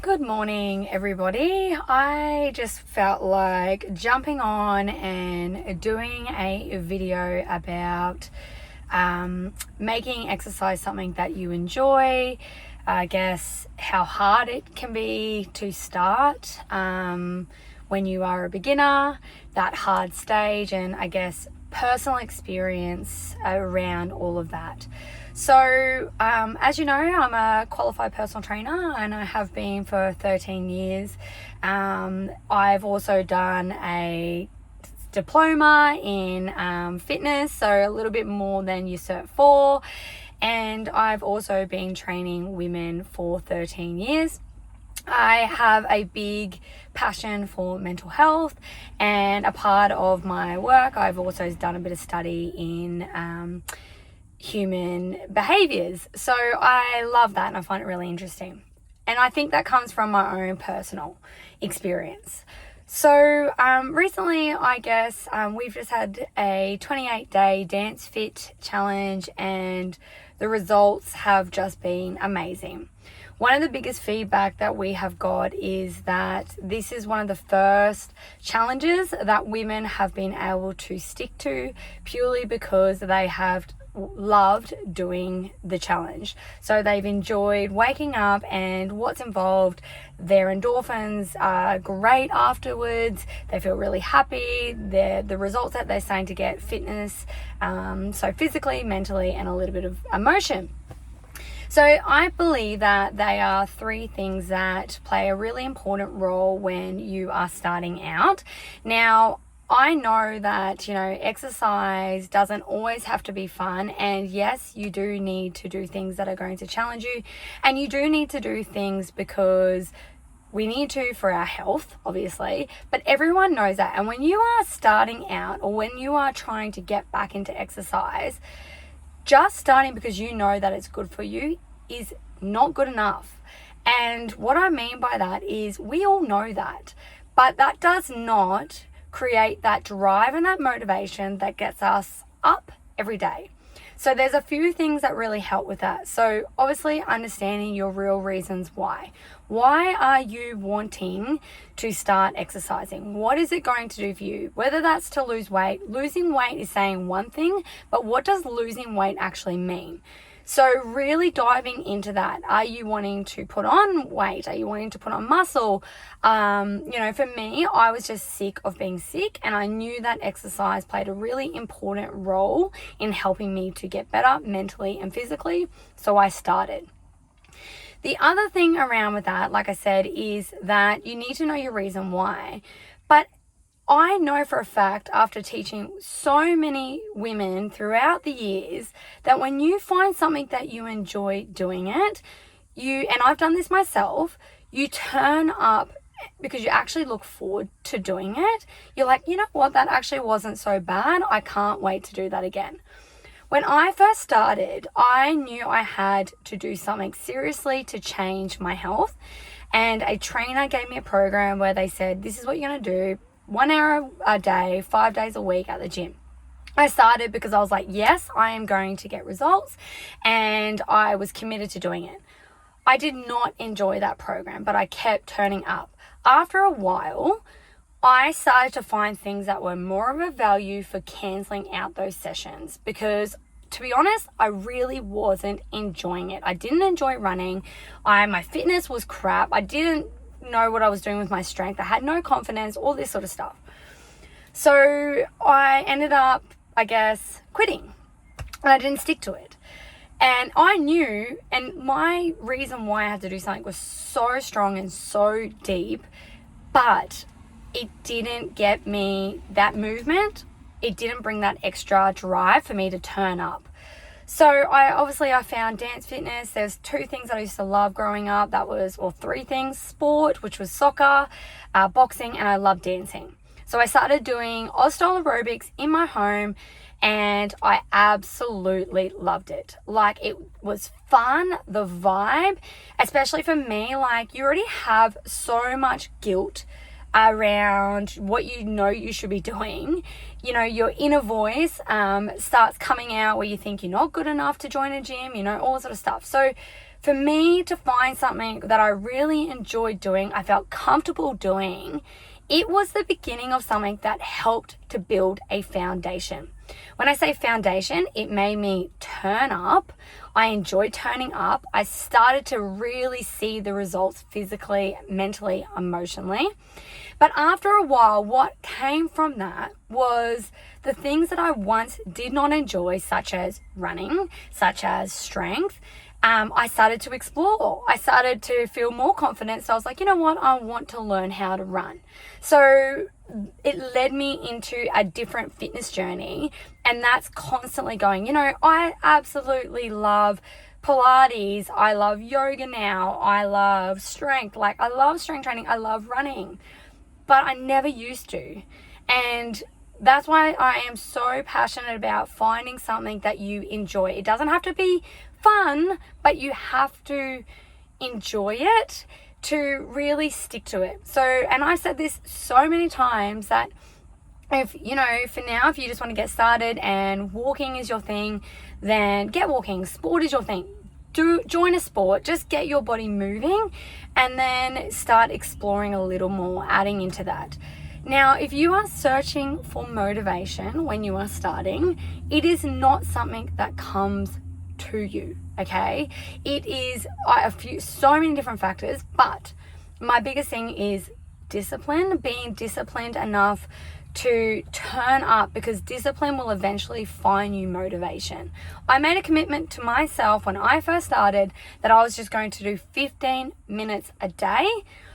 Good morning, everybody. I just felt like jumping on and doing a video about making exercise something that you enjoy. I guess how hard it can be to start when you are a beginner, that hard stage, and I guess personal experience around all of that. So, as you know, I'm a qualified personal trainer and I have been for 13 years. I've also done a diploma in fitness, so a little bit more than your Cert 4. And I've also been training women for 13 years. I have a big passion for mental health, and a part of my work, I've also done a bit of study in human behaviors. So I love that and I find it really interesting. And I think that comes from my own personal experience. So recently, I guess we've just had a 28-day dance fit challenge and the results have just been amazing. One of the biggest feedback that we have got is that this is one of the first challenges that women have been able to stick to purely because they have loved doing the challenge. So they've enjoyed waking up and what's involved. Their endorphins are great afterwards. They feel really happy. The results that they're starting to get, fitness, so physically, mentally, and a little bit of emotion. So I believe that they are three things that play a really important role when you are starting out. Now, I know that, exercise doesn't always have to be fun. And yes, you do need to do things that are going to challenge you. And you do need to do things because we need to for our health, obviously. But everyone knows that. And when you are starting out or when you are trying to get back into exercise, just starting because you know that it's good for you is not good enough. And what I mean by that is we all know that. But that does not create that drive and that motivation that gets us up every day. So there's a few things that really help with that. So obviously understanding your real reasons why. Why are you wanting to start exercising? What is it going to do for you? Whether that's to lose weight. Losing weight is saying one thing, but what does losing weight actually mean? So really diving into that. Are you wanting to put on weight? Are you wanting to put on muscle? For me, I was just sick of being sick, and I knew that exercise played a really important role in helping me to get better mentally and physically. So I started. The other thing around with that, like I said, is that you need to know your reason why. But I know for a fact, after teaching so many women throughout the years, that when you find something that you enjoy doing it, and I've done this myself, you turn up because you actually look forward to doing it. You're like, you know what, that actually wasn't so bad. I can't wait to do that again. When I first started, I knew I had to do something seriously to change my health. And a trainer gave me a program where they said, this is what you're going to do. 1 hour a day, 5 days a week at the gym. I started because I was like, yes, I am going to get results, and I was committed to doing it. I did not enjoy that program, but I kept turning up. After a while, I started to find things that were more of a value for canceling out those sessions because, to be honest, I really wasn't enjoying it. I didn't enjoy running. My fitness was crap. I didn't know what I was doing with my strength. I had no confidence, all this sort of stuff. So I ended up, I guess, quitting, and I didn't stick to it. And I knew, and my reason why I had to do something was so strong and so deep, but it didn't get me that movement. It didn't bring that extra drive for me to turn up. So I found dance fitness. There's two things that I used to love growing up. Three things: sport, which was soccer, boxing, and I love dancing. So I started doing Oz-style aerobics in my home, and I absolutely loved it. Like, it was fun, the vibe, especially for me. Like, you already have so much guilt around what you should be doing. Your inner voice starts coming out where you think you're not good enough to join a gym, all sort of stuff. So for me to find something that I really enjoyed doing, I felt comfortable doing, it was the beginning of something that helped to build a foundation. When I say foundation, it made me turn up. I enjoyed turning up. I started to really see the results physically, mentally, emotionally. But after a while, what came from that was the things that I once did not enjoy, such as running, such as strength. I started to explore. I started to feel more confident. So I was like, you know what? I want to learn how to run. So it led me into a different fitness journey. And that's constantly going, I absolutely love Pilates. I love yoga now. I love strength. I love strength training. I love running. But I never used to. And that's why I am so passionate about finding something that you enjoy. It doesn't have to be fun, but you have to enjoy it to really stick to it. So, and I've said this so many times that if, for now, if you just want to get started and walking is your thing, then get walking. Sport is your thing. Join a sport, just get your body moving and then start exploring a little more, adding into that. Now, if you are searching for motivation when you are starting, it is not something that comes to you, okay? It is so many different factors, but my biggest thing is discipline, being disciplined enough to turn up, because discipline will eventually find you motivation. I made a commitment to myself when I first started that I was just going to do 15 minutes a day.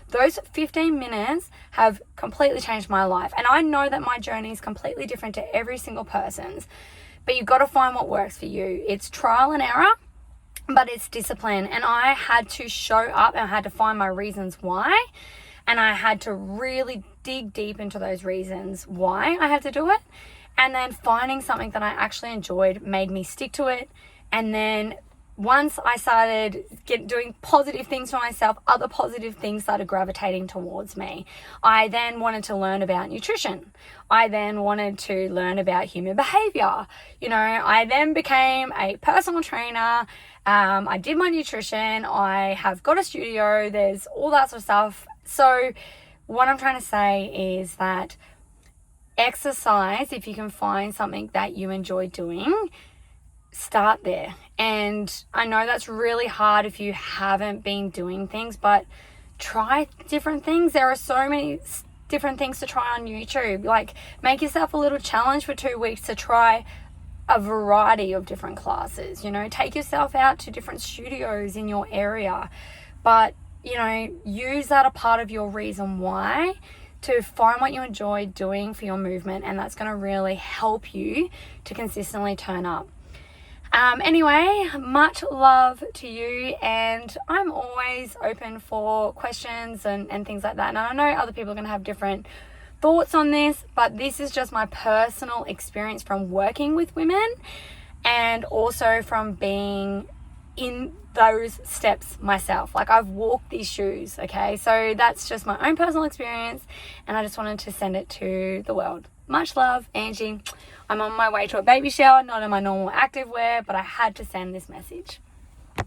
Those 15 minutes have completely changed my life. And I know that my journey is completely different to every single person's, but you've got to find what works for you. It's trial and error, but it's discipline. And I had to show up and I had to find my reasons why. And I had to really dig deep into those reasons why I had to do it. And then finding something that I actually enjoyed made me stick to it. And then once I started doing positive things for myself, other positive things started gravitating towards me. I then wanted to learn about nutrition. I then wanted to learn about human behavior. I then became a personal trainer. I did my nutrition. I have got a studio. There's all that sort of stuff. So what I'm trying to say is that exercise, if you can find something that you enjoy doing, start there. And I know that's really hard if you haven't been doing things, but try different things. There are so many different things to try on YouTube. Make yourself a little challenge for 2 weeks to try a variety of different classes. Take yourself out to different studios in your area, but use that a part of your reason why to find what you enjoy doing for your movement, and that's going to really help you to consistently turn up. Anyway, much love to you, and I'm always open for questions and things like that. And I know other people are going to have different thoughts on this, but this is just my personal experience from working with women and also from being in those steps myself. I've walked these shoes, okay? So that's just my own personal experience, and I just wanted to send it to the world. Much love, Angie. I'm on my way to a baby shower, not in my normal active wear, but I had to send this message.